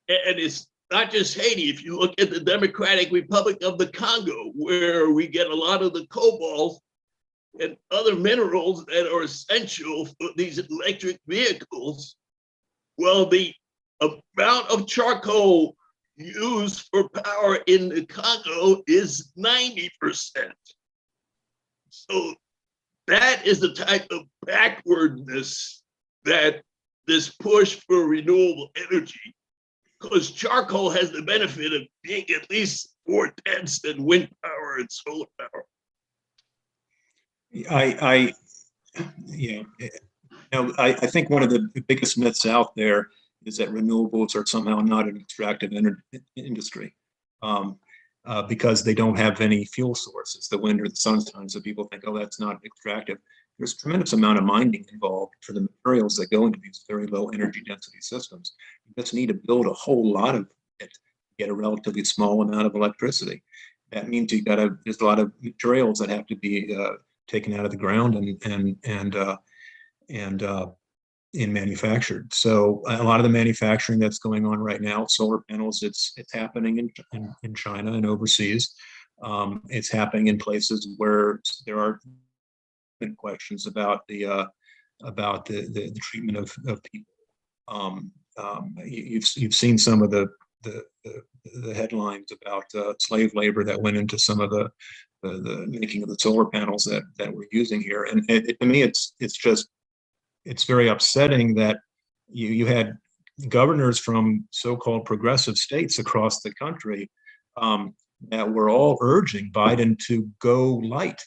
And it's not just Haiti. If you look at the Democratic Republic of the Congo, where we get a lot of the cobalt and other minerals that are essential for these electric vehicles, well, the amount of charcoal used for power in the Congo is 90%. So that is the type of backwardness that this push for renewable energy, because charcoal has the benefit of being at least more dense than wind power and solar power.
I think one of the biggest myths out there is that renewables are somehow not an extractive industry because they don't have any fuel sources, the wind or the sunshine. So people think, oh, that's not extractive. There's a tremendous amount of mining involved for the materials that go into these very low energy density systems. You just need to build a whole lot of it to get a relatively small amount of electricity. That means there's a lot of materials that have to be taken out of the ground and manufactured. So a lot of the manufacturing that's going on right now, solar panels, it's happening in China and overseas. It's happening in places where there are questions about the treatment of people. You've seen some of the headlines about slave labor that went into some of the making of the solar panels that we're using here, and to me it's very upsetting that you had governors from so-called progressive states across the country that were all urging Biden to go light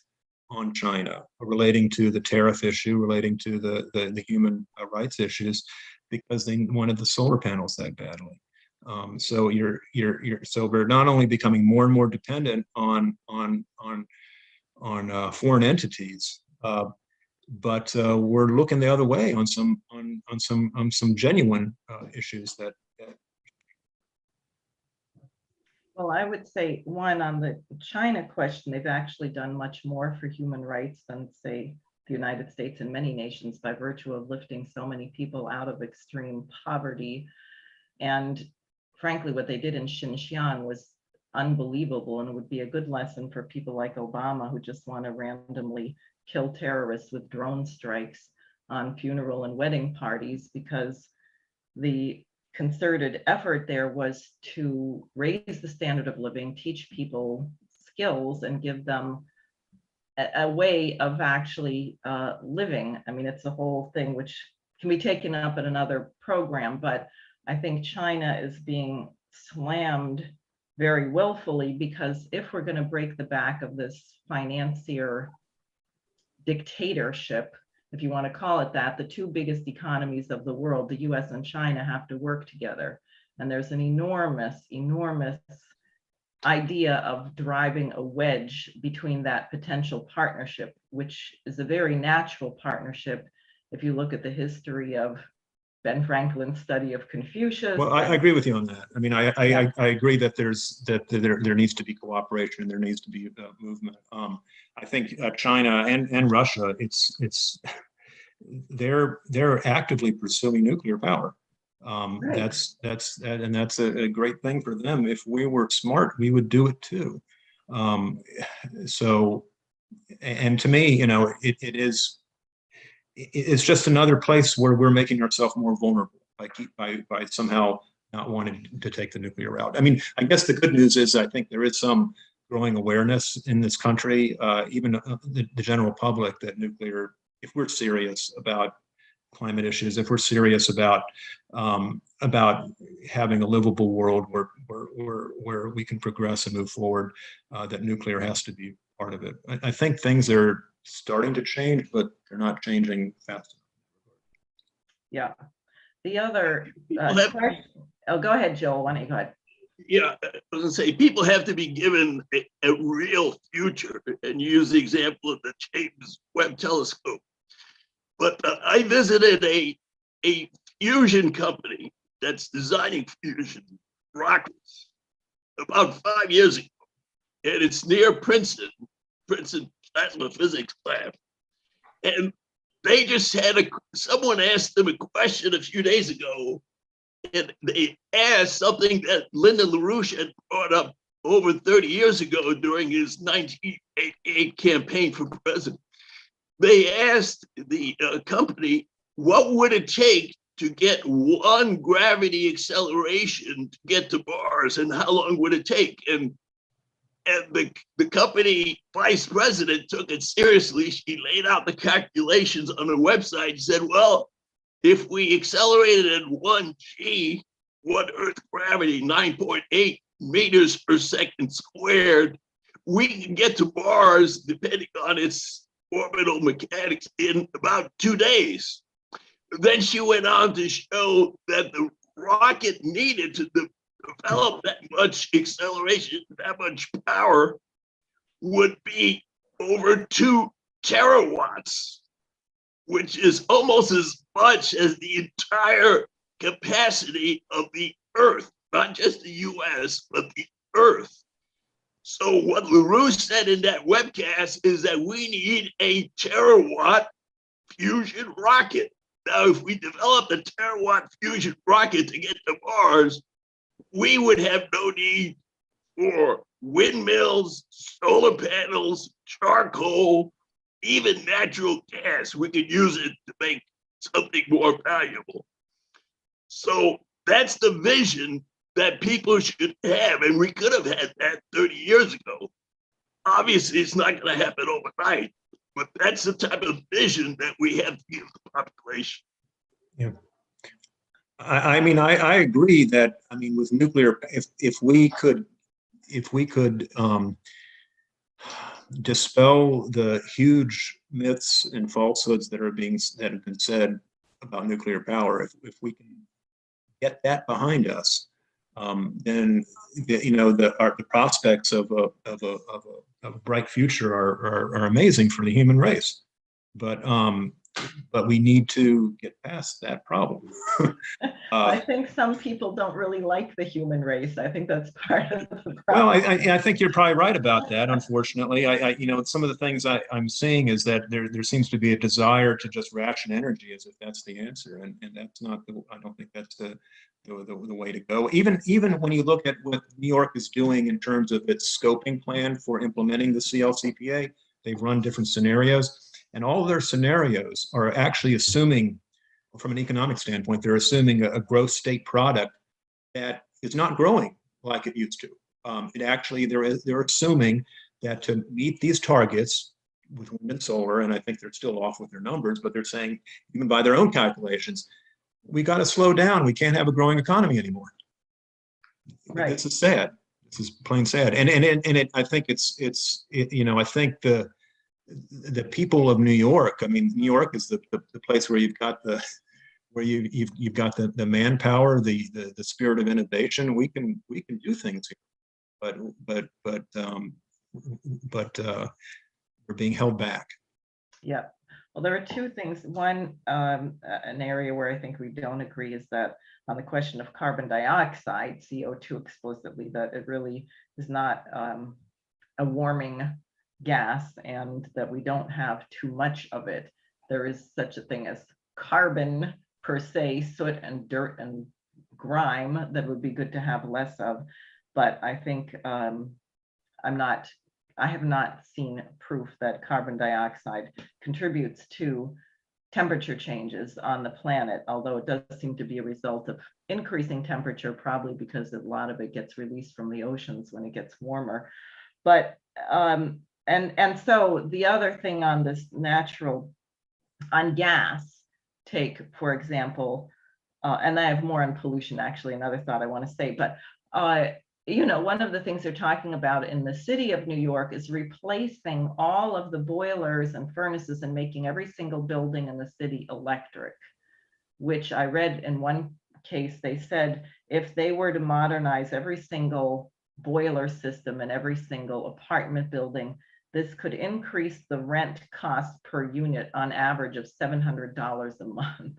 on China, relating to the tariff issue, relating to the human rights issues, because they wanted the solar panels that badly. So so we're not only becoming more and more dependent on foreign entities, but we're looking the other way on some genuine issues that.
Well, I would say, one, on the China question, they've actually done much more for human rights than, say, the United States and many nations, by virtue of lifting so many people out of extreme poverty. And frankly, what they did in Xinjiang was unbelievable, and it would be a good lesson for people like Obama, who just want to randomly kill terrorists with drone strikes on funeral and wedding parties, because the concerted effort there was to raise the standard of living, teach people skills, and give them a way of actually living. I mean, it's a whole thing which can be taken up in another program, but I think China is being slammed very willfully, because if we're going to break the back of this financier dictatorship, if you want to call it that, the two biggest economies of the world, the US and China, have to work together. And there's an enormous idea of driving a wedge between that potential partnership, which is a very natural partnership if you look at the history of Ben Franklin's study of Confucius.
Well, I agree with you on that. I mean, I agree that there needs to be cooperation and there needs to be movement. I think China and Russia, they're actively pursuing nuclear power.
Right.
That's a great thing for them. If we were smart, we would do it too. So, and to me, it's just another place where we're making ourselves more vulnerable by somehow not wanting to take the nuclear route. I mean, I guess the good news is I think there is some growing awareness in this country, even the general public, that nuclear, if we're serious about climate issues, if we're serious about having a livable world where we can progress and move forward, that nuclear has to be part of it. I think things are starting to change, but they're not changing fast enough.
Yeah. The other question. Oh, go ahead, Joel. Why don't you go ahead?
Yeah, I was gonna say, people have to be given a real future, and use the example of the James Webb Telescope. But I visited a fusion company that's designing fusion rockets about 5 years ago, and it's near Princeton, plasma physics lab. And they just had someone asked them a question a few days ago, and they asked something that Lyndon LaRouche had brought up over 30 years ago during his 1988 campaign for president. They asked the company, what would it take to get one gravity acceleration to get to Mars, and how long would it take? And the company vice president took it seriously. She laid out the calculations on her website and said, well, if we accelerated at 1g, 1 Earth gravity, 9.8 meters per second squared, we can get to Mars, depending on its orbital mechanics, in about 2 days. Then she went on to show that the rocket needed to develop that much acceleration, that much power, would be over 2 terawatts, which is almost as much as the entire capacity of the Earth, not just the US, but the Earth. So what LaRouche said in that webcast is that we need a terawatt fusion rocket. Now, if we developed a terawatt fusion rocket to get to Mars, we would have no need for windmills, solar panels, charcoal, even natural gas. We could use it to make something more valuable. So that's the vision that people should have, and we could have had that 30 years ago. Obviously, it's not going to happen overnight, but that's the type of vision that we have to give the population.
Yeah. I mean, I agree that, I mean, with nuclear, if we could dispel the huge myths and falsehoods that have been said about nuclear power, if we can get that behind us, then the prospects of a bright future are amazing for the human race. But we need to get past that problem.
I think some people don't really like the human race. I think that's part of the problem.
Well, I think you're probably right about that. Unfortunately, some of the things I'm seeing is that there seems to be a desire to just ration energy as if that's the answer, and that's not. I don't think that's the way to go. Even when you look at what New York is doing in terms of its scoping plan for implementing the CLCPA, they've run different scenarios. And all of their scenarios are actually assuming, from an economic standpoint, they're assuming a gross state product that is not growing like it used to. They're assuming that to meet these targets with wind and solar, and I think they're still off with their numbers, but they're saying, even by their own calculations, we got to slow down. We can't have a growing economy anymore. Right. This is sad. This is plain sad. And I think I think the people of New York. I mean, New York is the place where you've got the manpower, the spirit of innovation. We can do things here, but we're being held back.
Yeah. Well, there are two things. One, an area where I think we don't agree is that on the question of carbon dioxide, CO2 explicitly, that it really is not a warming gas, and that we don't have too much of it. There is such a thing as carbon per se, soot and dirt and grime, that would be good to have less of. But I think I have not seen proof that carbon dioxide contributes to temperature changes on the planet, although it does seem to be a result of increasing temperature, probably because a lot of it gets released from the oceans when it gets warmer. But and so the other thing on this on gas take, for example, and I have more on pollution, actually, another thought I want to say, but one of the things they're talking about in the city of New York is replacing all of the boilers and furnaces and making every single building in the city electric, which I read in one case, they said if they were to modernize every single boiler system in every single apartment building, this could increase the rent cost per unit on average of $700 a month.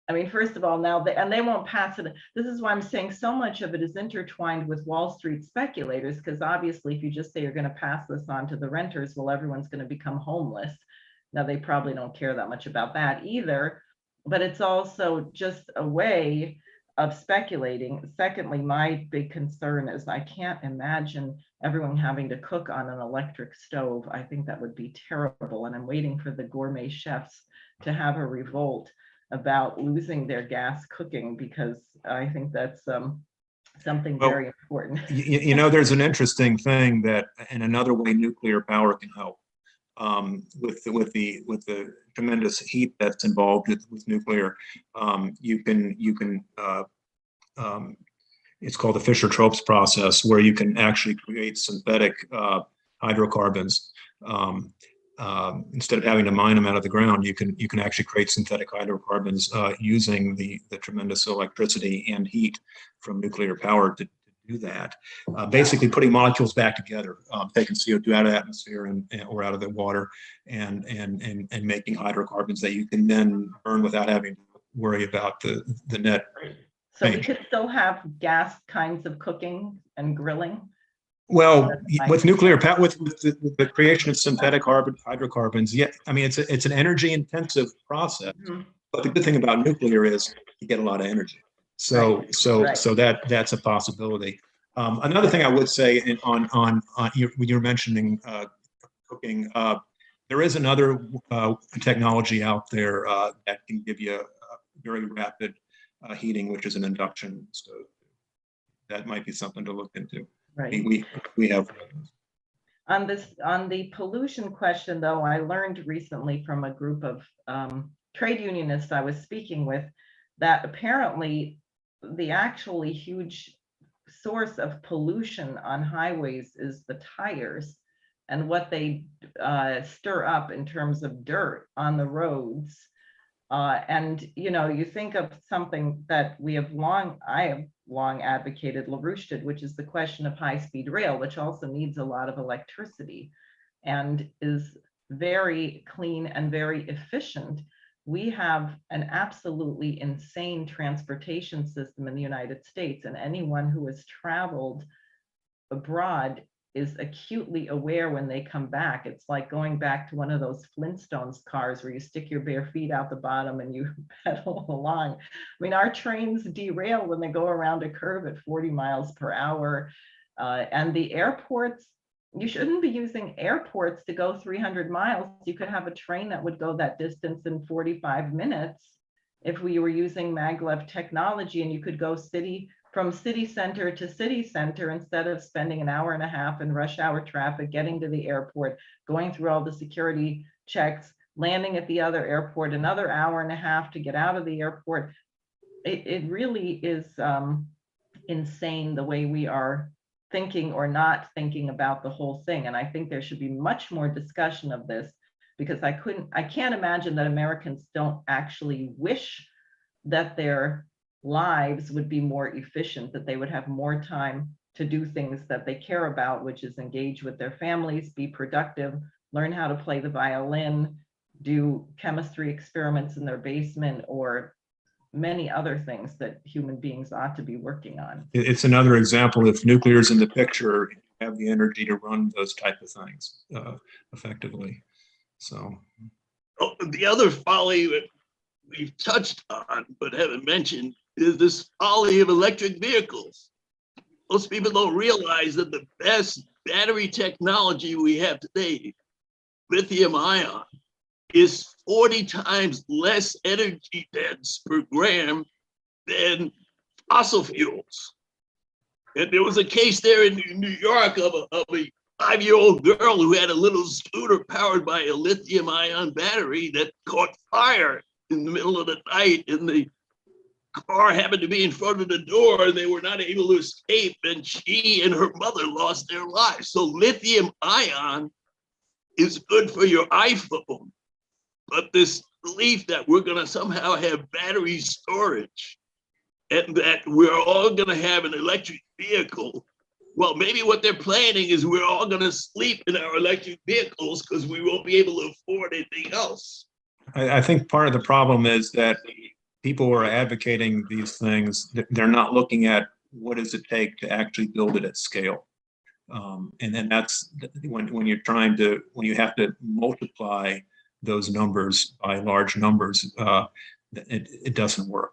I mean, first of all, now they won't pass it. This is why I'm saying so much of it is intertwined with Wall Street speculators, because obviously if you just say you're going to pass this on to the renters, well, everyone's going to become homeless. Now, they probably don't care that much about that either, but it's also just a way of speculating. Secondly, my big concern is I can't imagine everyone having to cook on an electric stove. I think that would be terrible. And I'm waiting for the gourmet chefs to have a revolt about losing their gas cooking, because I think that's something very important.
You know, there's an interesting thing that in another way nuclear power can help. With the tremendous heat that's involved with nuclear, you can it's called the Fischer Tropes process, where you can actually create synthetic hydrocarbons. Instead of having to mine them out of the ground, you can actually create synthetic hydrocarbons using the tremendous electricity and heat from nuclear power to do that. Basically putting molecules back together, taking CO2 out of the atmosphere or out of the water, and making hydrocarbons that you can then burn without having to worry about the net.
So we could still have gas kinds of cooking and grilling.
Well, with nuclear power, with the creation of synthetic hydrocarbons, yeah, I mean it's an energy intensive process. Mm-hmm. But the good thing about nuclear is you get a lot of energy. So that's a possibility. Another thing I would say when you're mentioning cooking, there is another technology out there that can give you a very rapid heating, which is an induction stove. That might be something to look into. Right. We have.
On the pollution question, though, I learned recently from a group of trade unionists I was speaking with that apparently the actually huge source of pollution on highways is the tires and what they stir up in terms of dirt on the roads. And, you know, you think of something that I have long advocated, LaRouche did, which is the question of high-speed rail, which also needs a lot of electricity and is very clean and very efficient. We have an absolutely insane transportation system in the United States, and anyone who has traveled abroad is acutely aware when they come back. It's like going back to one of those Flintstones cars where you stick your bare feet out the bottom and you pedal along. I mean, our trains derail when they go around a curve at 40 miles per hour. And the airports, you shouldn't be using airports to go 300 miles. You could have a train that would go that distance in 45 minutes if we were using maglev technology, and you could go from city center to city center instead of spending an hour and a half in rush hour traffic, getting to the airport, going through all the security checks, landing at the other airport, another hour and a half to get out of the airport. It really is insane the way we are thinking or not thinking about the whole thing. And I think there should be much more discussion of this, because I can't imagine that Americans don't actually wish that their lives would be more efficient, that they would have more time to do things that they care about, which is engage with their families, be productive, learn how to play the violin, do chemistry experiments in their basement, or many other things that human beings ought to be working on.
It's another example. If nuclear is in the picture, you have the energy to run those type of things effectively. So
the other folly that we've touched on but haven't mentioned is this folly of electric vehicles. Most people don't realize that the best battery technology we have today, lithium ion, is 40 times less energy dense per gram than fossil fuels. And there was a case there in New York of a 5-year-old girl who had a little scooter powered by a lithium ion battery that caught fire in the middle of the night, and the car happened to be in front of the door and they were not able to escape, and she and her mother lost their lives. So lithium ion is good for your iPhone, but this belief that we're going to somehow have battery storage and that we're all going to have an electric vehicle, well, maybe what they're planning is we're all going to sleep in our electric vehicles because we won't be able to afford anything else.
I think part of the problem is that people who are advocating these things, they're not looking at what does it take to actually build it at scale. And then that's when you're trying to, when you have to multiply those numbers by large numbers, it doesn't work.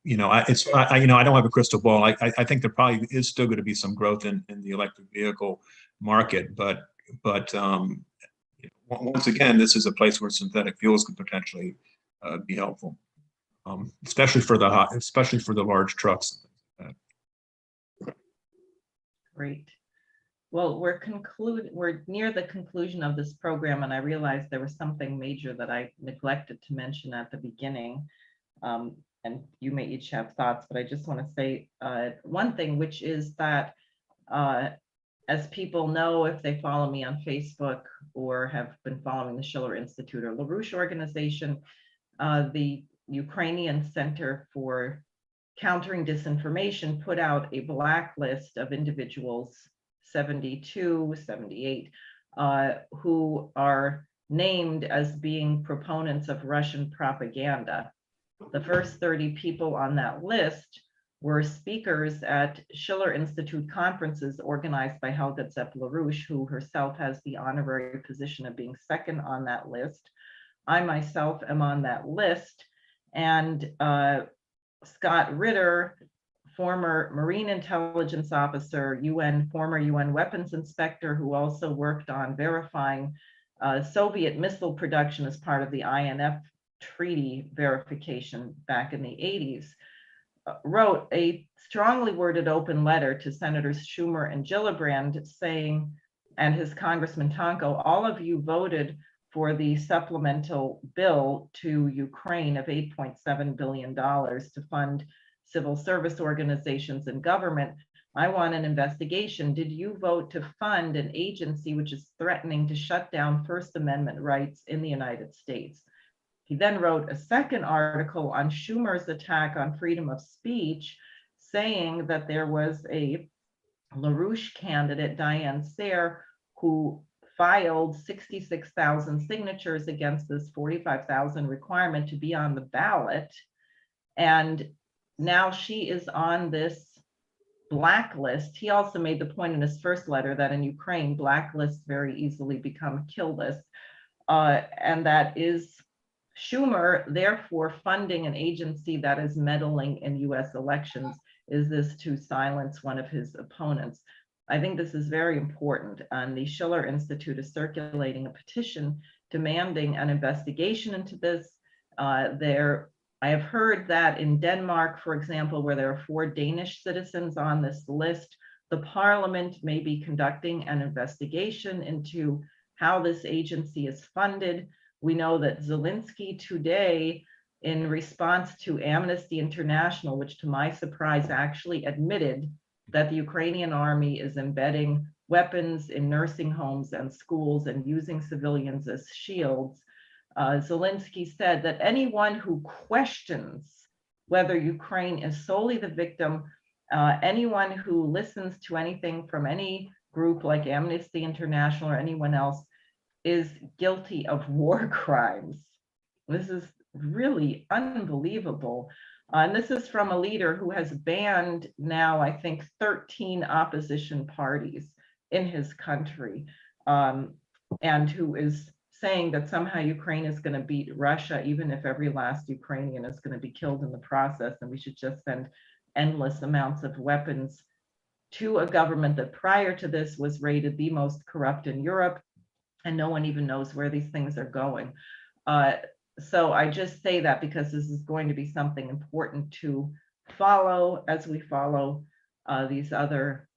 You know, I don't have a crystal ball. I think there probably is still going to be some growth in the electric vehicle market, but once again, this is a place where synthetic fuels could potentially be helpful, especially for the large trucks.
Great. Well, we're near the conclusion of this program, and I realized there was something major that I neglected to mention at the beginning. And you may each have thoughts, but I just want to say one thing, which is that as people know, if they follow me on Facebook or have been following the Schiller Institute or LaRouche organization, the Ukrainian Center for Countering Disinformation put out a blacklist of individuals, 72, 78, who are named as being proponents of Russian propaganda. The first 30 people on that list were speakers at Schiller Institute conferences organized by Helga Zepp-LaRouche, who herself has the honorary position of being second on that list. I myself am on that list, and Scott Ritter, former Marine intelligence officer, former UN weapons inspector, who also worked on verifying Soviet missile production as part of the INF treaty verification back in the 80s, wrote a strongly worded open letter to Senators Schumer and Gillibrand saying, and his Congressman Tonko, all of you voted for the supplemental bill to Ukraine of $8.7 billion to fund civil service organizations and government. I want an investigation. Did you vote to fund an agency which is threatening to shut down First Amendment rights in the United States? He then wrote a second article on Schumer's attack on freedom of speech, saying that there was a LaRouche candidate, Diane Sayre, who filed 66,000 signatures against this 45,000 requirement to be on the ballot. And now she is on this blacklist. He also made the point in his first letter that in Ukraine, blacklists very easily become kill lists. And that is Schumer, therefore, funding an agency that is meddling in US elections. Is this to silence one of his opponents? I think this is very important. And the Schiller Institute is circulating a petition demanding an investigation into this. I have heard that in Denmark, for example, where there are 4 Danish citizens on this list, the parliament may be conducting an investigation into how this agency is funded. We know that Zelensky today, in response to Amnesty International, which to my surprise actually admitted that the Ukrainian army is embedding weapons in nursing homes and schools and using civilians as shields, Zelensky said that anyone who questions whether Ukraine is solely the victim, anyone who listens to anything from any group like Amnesty International or anyone else, is guilty of war crimes. This is really unbelievable. And this is from a leader who has banned now, I think, 13 opposition parties in his country, and who is saying that somehow Ukraine is going to beat Russia, even if every last Ukrainian is going to be killed in the process, and we should just send endless amounts of weapons to a government that prior to this was rated the most corrupt in Europe, and no one even knows where these things are going. So I just say that because this is going to be something important to follow as we follow these other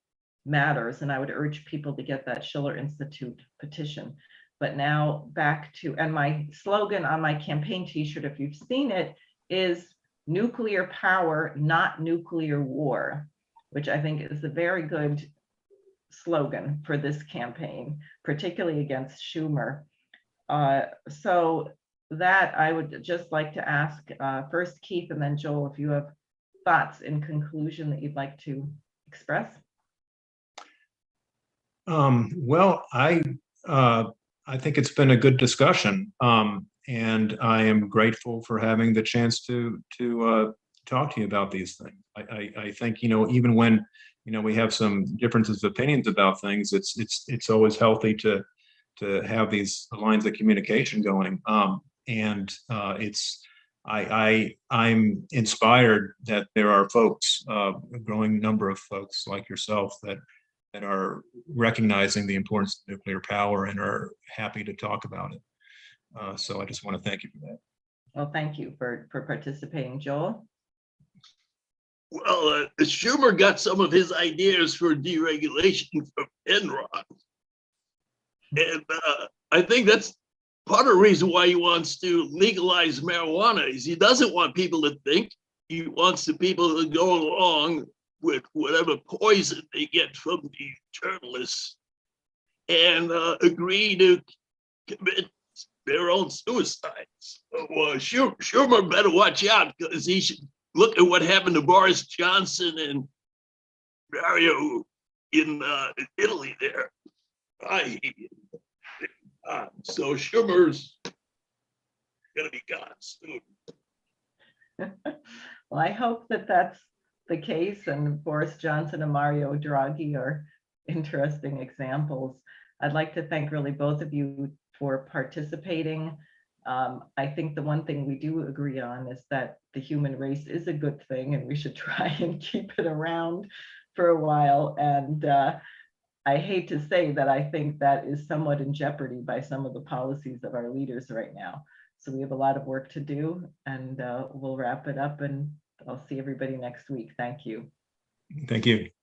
matters. And I would urge people to get that Schiller Institute petition. But now back to, and my slogan on my campaign t-shirt, if you've seen it, is nuclear power, not nuclear war, which I think is a very good slogan for this campaign, particularly against Schumer. So that I would just like to ask first Keith and then Joel, if you have thoughts in conclusion that you'd like to express.
Well, I think it's been a good discussion. And I am grateful for having the chance to talk to you about these things. I think, even when, we have some differences of opinions about things, it's always healthy to have these lines of communication going. I'm inspired that there are folks, a growing number of folks like yourself that are recognizing the importance of nuclear power and are happy to talk about it. So I just want to thank you for that.
Well, thank you for participating, Joel.
Well, Schumer got some of his ideas for deregulation from Enron. And I think that's part of the reason why he wants to legalize marijuana is he doesn't want people to think. He wants the people to go along with whatever poison they get from the journalists and agree to commit their own suicides. So, Schumer better watch out because he should look at what happened to Boris Johnson and Mario in Italy there. So Schumer's gonna be gone soon.
Well, I hope that that's the case, and Boris Johnson and Mario Draghi are interesting examples. I'd like to thank really both of you for participating. I think the one thing we do agree on is that the human race is a good thing and we should try and keep it around for a while. And I hate to say that I think that is somewhat in jeopardy by some of the policies of our leaders right now. So we have a lot of work to do, and we'll wrap it up, and I'll see everybody next week. Thank you.
Thank you.